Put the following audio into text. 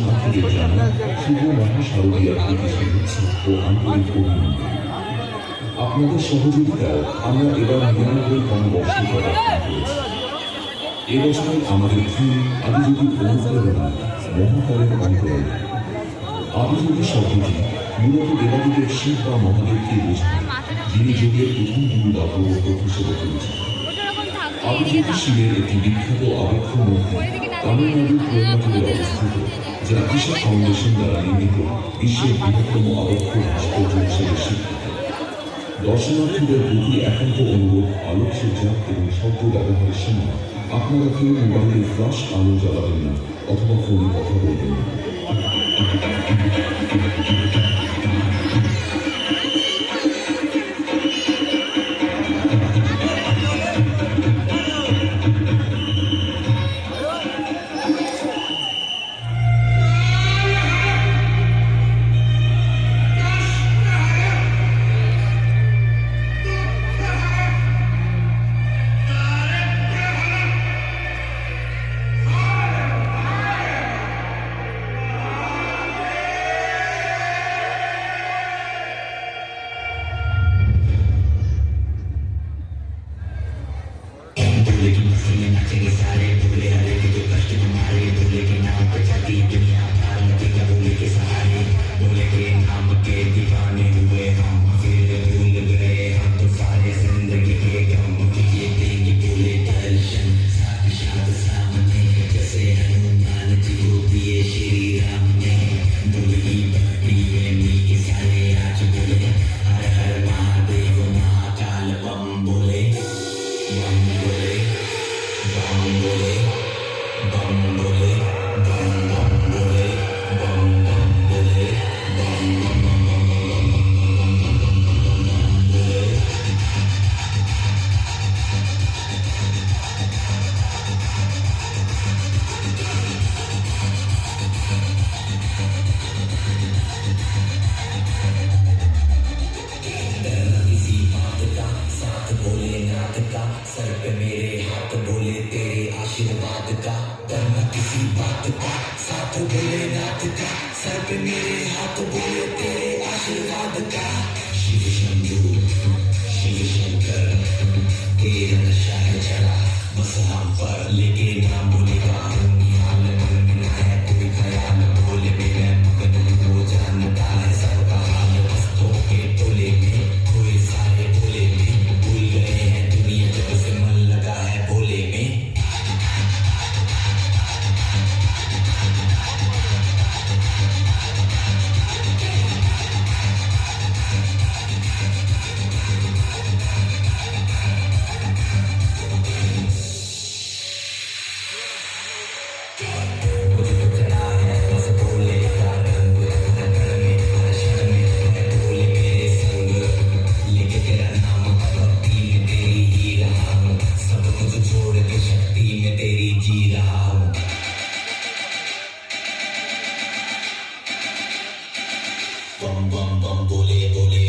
দর্শনার্থীদের জানান শুভ মহাশারদীয়ার প্রতি শুভেচ্ছা ও আন্তরিক অভিনন্দন। আপনাদের সহযোগিতায় আমরা এবার 99তম বর্ষ পদার্পণ করেছি। এবছর আমাদের থিম আদিযোগী অনুপ্রেরণা, মহাকালের অন্তরায়। আদিযোগী শব্দটি মূলত দেবাদিদেব শিব বা মহাদেবকে বোঝায়, যিনি যোগের প্রথম গুরু বা প্রবর্তক হিসেবে পরিচিত। আদিযোগী শিবের একটি বিখ্যাত আবক্ষ মন্দির তামিলনাড়ুর কোয়েম্বাটুরে অবস্থিত, যা কৃষি ফাউন্ডেশন দ্বারা নির্মিত বিশ্বের বৃহত্তম আবক্ষ ভাস্কর্য হিসেবে স্বীকৃত। দর্শনার্থীদের প্রতি একান্ত অনুরোধ, আলোকসজ্জা এবং শব্দ ব্যবহারের সময় আপনারা কেউ মোবাইলে ফ্লাশ আলো জ্বালাবেন না অথবা ফোনে কথা বলবেন না। सर पे मेरे हाथ बोले तेरे आशीर्वाद का, डरना किसी बात का, साथ बोले नाथ का, सर पे मेरे हाथ बोले तेरे आशीर्वाद का। शिव शंभू शिव शंकर तेरा नशा है चढ़ा बस हम पर, लेके नाम बोलेगा हाल मन में ना है कोई ख्याल, बोले में मैं मगन को जानता है सबका हाल, बस्तों के टोले में कोई सारे भोले में भूल गए हैं दुनिया जब से मन लगा है भोले में। बम बम बम बोले बोले